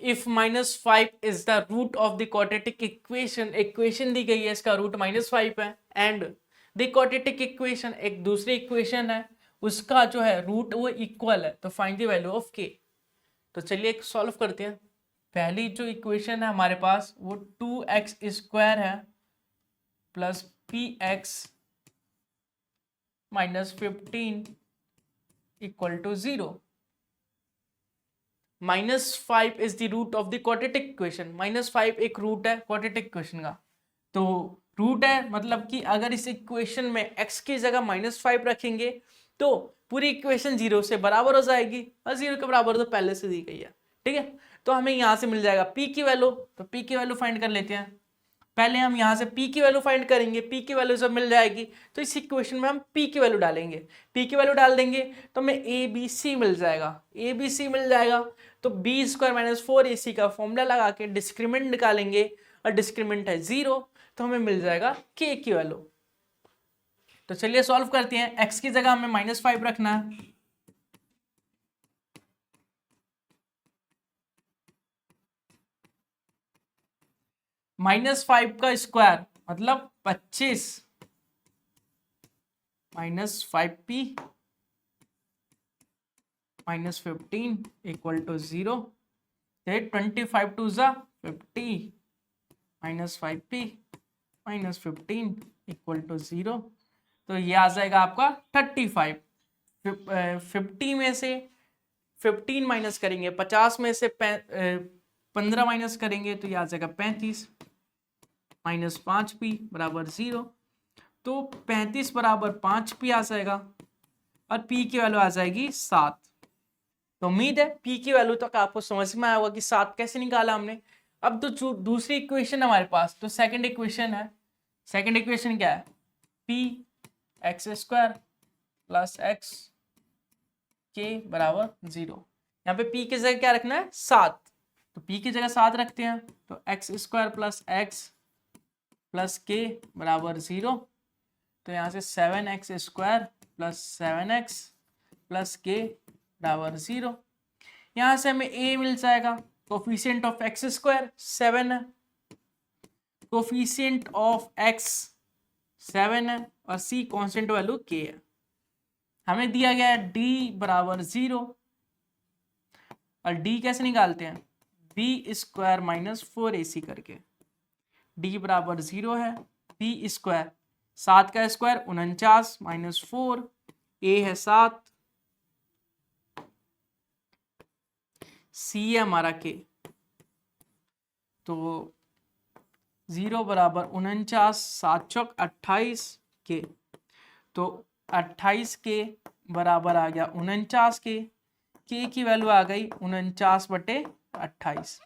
if -5 is the root of the quadratic equation, equation दी गई है इसका रूट -5 है, एंड द क्वाड्रेटिक इक्वेशन एक दूसरी इक्वेशन है उसका जो है रूट वो इक्वल है, तो find the value of k। तो चलिए एक सॉल्व करते हैं। पहली जो इक्वेशन है हमारे पास वो 2x² है plus px minus 15 equal to 0। -5 is the root of the quadratic equation, -5 एक रूट है क्वाड्रेटिक इक्वेशन का। तो रूट है मतलब कि अगर इस इक्वेशन में x की जगह -5 रखेंगे तो पूरी इक्वेशन 0 से बराबर हो जाएगी, और 0 के बराबर तो पहले से दी गई है। ठीक है, तो हमें यहां से मिल जाएगा p की वैल्यू, तो p की वैल्यू फाइंड कर लेते हैं। पहले हम यहां से p की वैल्यू फाइंड करेंगे, p की वैल्यू जब मिल जाएगी तो इस इक्वेशन में हम p की वैल्यू डालेंगे, p की वैल्यू डाल देंगे तो हमें abc मिल जाएगा, abc मिल जाएगा तो b² माइनस 4ac का फॉर्मूला लगा के डिस्क्रिमिनेंट निकालेंगे, और डिस्क्रिमिनेंट है 0 तो हमें मिल जाएगा k की वैल्यू। तो चलिए सॉल्व करते हैं। x की जगह हमें -5 रखना है, -5 का स्क्वायर मतलब 25 -5p minus 15 equal to 0। 25 to ज़ा 50 minus 5p minus 15 equal to 0। तो ये आ जाएगा आपका 35। 50 में से 15 माइनस करेंगे, 50 में से 15 माइनस करेंगे तो ये आ जाएगा 35 माइनस 5p बराबर 0। तो 35 बराबर 5p आ जाएगा और p की वैल्यू आ जाएगी 7। तो उम्मीद है p की वैल्यू तक आपको समझ में आया होगा कि 7 कैसे निकाला हमने। अब तो दूसरी इक्वेशन हमारे पास, तो सेकंड इक्वेशन है। सेकंड इक्वेशन क्या है? p x square plus x के बराबर 0। यहाँ पे p की जगह क्या रखना है? 7। तो p की जगह 7 रखते हैं, तो x square plus x plus के बराबर 0। तो यहाँ से 7x square plus 7x plus के बराबर 0। यहाँ से हमें a मिल जाएगा, कोफिशिएंट ऑफ एक्स स्क्वायर 7 है, कोफिशिएंट ऑफ x 7 है और c कांस्टेंट वैल्यू k है। हमें दिया गया है d बराबर 0 और d कैसे निकालते हैं? b स्क्वायर माइनस 4ac करके। d बराबर 0 है, b स्क्वायर 7 का स्क्वायर 49 माइनस 4, a है 7, c है हमारा k। तो 0 बराबर 49, 7 चौक 28 के, तो 28 के बराबर आ गया 49 के की वैल्यू आ गई 49/28।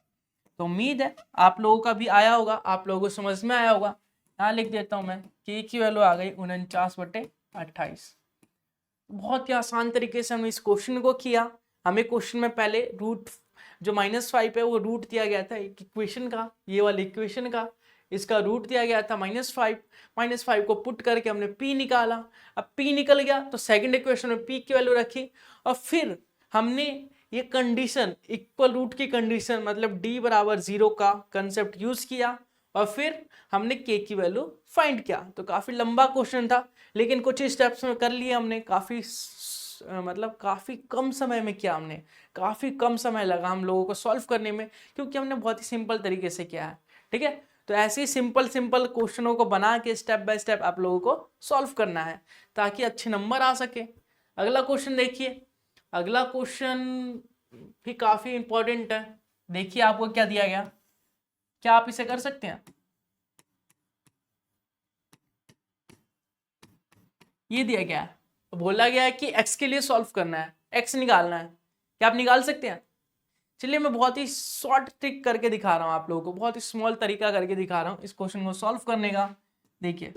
तो उम्मीद है आप लोगों का भी आया होगा, आप लोगों को समझ में आया होगा। यहाँ लिख देता हूँ मैं, के की वैल्यू आ गई 49/28। बहुत ही आसान तरीके से हमने इस क्वेश्चन को किया। हमें क्वेश्चन में पहले रूट जो -5 है वो रूट दिया गया था एक इक्वेशन का, ये वाली इक्वेशन का, इसका रूट दिया गया था -5। -5 को पुट करके हमने p निकाला। अब p निकल गया तो सेकंड इक्वेशन में p की वैल्यू रखी और फिर हमने ये कंडीशन, इक्वल रूट की कंडीशन, मतलब d बराबर 0 का कंसेप्ट यूज किया और फिर हमने k की वैल्यू फाइंड किया। तो काफी लंबा क्वेश्चन था लेकिन कुछ स्टेप्स में कर लिए हमने। मतलब काफी कम समय में किया हमने, काफी कम समय लगा हम लोगों को सॉल्व करने में, क्योंकि हमने बहुत ही सिंपल तरीके से किया है। ठीक है, तो ऐसे ही सिंपल सिंपल क्वेश्चनों को बना के स्टेप बाय स्टेप आप लोगों को सॉल्व करना है ताकि अच्छे नंबर आ सके। अगला क्वेश्चन देखिए। अगला क्वेश्चन भी काफी इंपॉर्टेंट है। देखिए आपको क्या दिया गया, क्या आप इसे कर सकते हैं? ये दिया गया है, बोला गया है कि x के लिए सॉल्व करना है, x निकालना है। क्या आप निकाल सकते हैं? चलिए मैं बहुत ही शॉर्ट ट्रिक करके दिखा रहा हूं आप लोगों को, बहुत ही स्मॉल तरीका करके दिखा रहा हूं इस क्वेश्चन को सॉल्व करने का। देखिए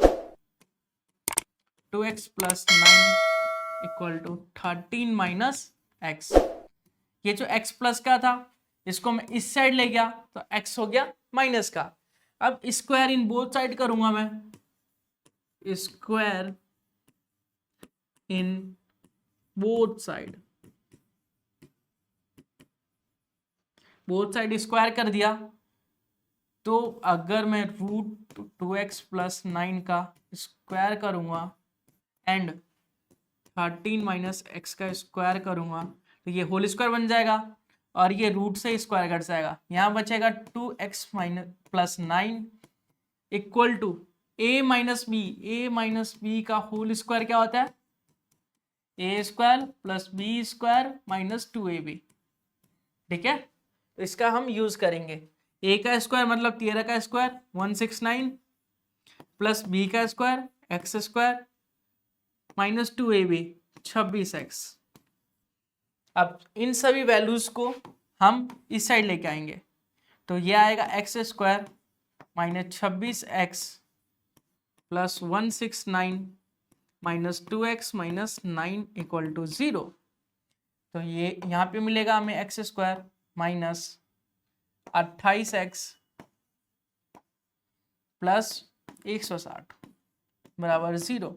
2x plus 9 equal to 13 minus x. ये जो x प्लस का था इसको मैं इस साइड ले गया तो x हो गया माइनस का। अब स्क्वायर इन बोथ साइड करूंगा मैं, square in both side, both side square कर दिया। तो अगर मैं रूट 2x प्लस 9 का स्क्वायर करूंगा एंड 13 माइनस एक्स का स्क्वायर करूंगा तो ये होल स्क्वायर बन जाएगा और ये रूट से स्क्वायर कट जाएगा। यहाँ बचेगा 2x plus 9 equal to a minus B का होल स्क्वायर क्या होता है? a square plus B square minus 2ab। ठीक है, तो इसका हम यूज करेंगे। a का स्क्वायर मतलब 13 का स्क्वायर 169 प्लस b का square x square minus 2ab 26x। अब इन सभी वैल्यूज को हम इस साइड लेके आएंगे तो ये आएगा x square minus 26x plus 169 minus 2x minus 9 equal to 0। तो ये यहाँ पे मिलेगा हमें x square minus 28x plus 160 बराबर 0।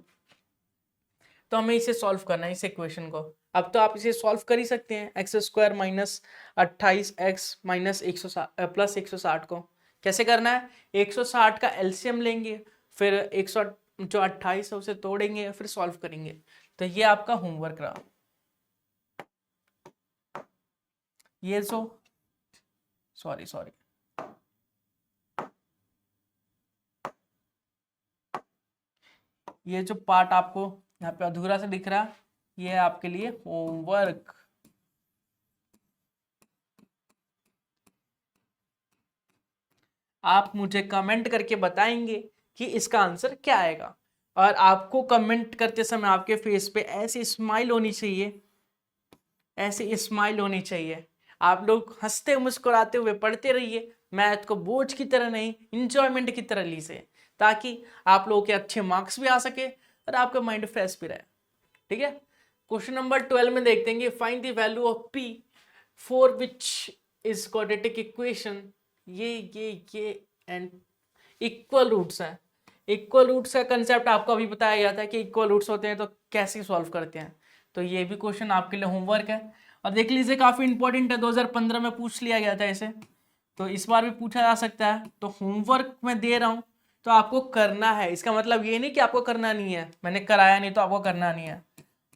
तो हमें इसे सॉल्व करना है, इस इक्वेशन को। अब तो आप इसे सॉल्व कर ही सकते हैं, x square minus 28x minus 160 plus 160 को कैसे करना है? 160 का एलसीएम लेंगे, फिर 160 जो 28 है उसे तोड़ेंगे, फिर सॉल्व करेंगे। तो ये आपका होमवर्क रहा। ये जो सॉरी ये जो पार्ट आपको यहाँ पे अधूरा से दिख रहा, ये है आपके लिए होमवर्क। आप मुझे कमेंट करके बताएंगे कि इसका आंसर क्या आएगा, और आपको कमेंट करते समय आपके फेस पे ऐसी स्माइल होनी चाहिए, ऐसी स्माइल होनी चाहिए। आप लोग हंसते मुस्कुराते हुए पढ़ते रहिए, मैथ को बोझ की तरह नहीं, इंजॉयमेंट की तरह लीजिए, ताकि आप लोगों के अच्छे मार्क्स भी आ सके और आपका माइंड फ्रेश भी रहे। ठीक है, क्वेश्चन नंबर 12 में देखते हैं, find the value of p for which is quadratic equation. ये एंड इक्वल रूट्स हैं। इक्वल रूट्स का कंसेप्ट आपको अभी बताया गया था कि इक्वल रूट्स होते हैं तो कैसे सॉल्व करते हैं। तो ये भी क्वेश्चन आपके लिए होमवर्क है, और देख लीजिए काफी इंपॉर्टेंट है, 2015 में पूछ लिया गया था इसे, तो इस बार भी पूछा जा सकता है। तो होमवर्क मैं दे रहा हूं, तो आपको करना है। इसका मतलब ये नहीं कि आपको करना नहीं है, मैंने कराया नहीं तो आपको करना नहीं है।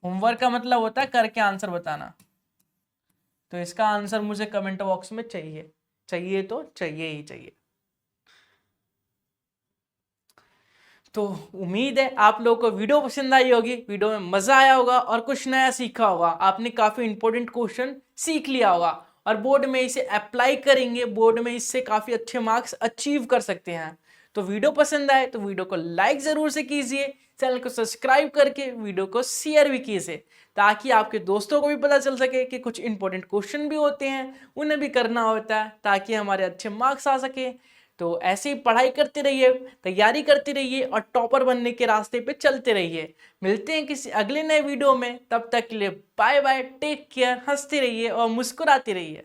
होमवर्क का मतलब होता है करके आंसर बताना। तो इसका आंसर मुझे कमेंट बॉक्स में चाहिए, चाहिए तो चाहिए ही चाहिए। तो उम्मीद है आप लोगों को वीडियो पसंद आई होगी, वीडियो में मजा आया होगा और कुछ नया सीखा होगा। आपने काफी इंपॉर्टेंट क्वेश्चन सीख लिया होगा और बोर्ड में इसे अप्लाई करेंगे, बोर्ड में इससे काफी अच्छे मार्क्स अचीव कर सकते हैं। तो वीडियो पसंद आए तो वीडियो को लाइक जरूर से कीजिए, चैनल को सब्सक्राइब करके वीडियो को शेयर भी कीजिए, ताकि आपके दोस्तों को भी पता चल सके कि कुछ इंपॉर्टेंट क्वेश्चन भी होते हैं, उन्हें भी करना होता है, ताकि हमारे अच्छे मार्क्स आ सके। तो ऐसे ही पढ़ाई करते रहिए, तैयारी करते रहिए और टॉपर बनने के रास्ते पे चलते रहिए। मिलते हैं किसी अगले नए वीडियो में, तब तक के लिए बाय बाय, टेक केयर, हंसते रहिए और मुस्कुराते रहिए।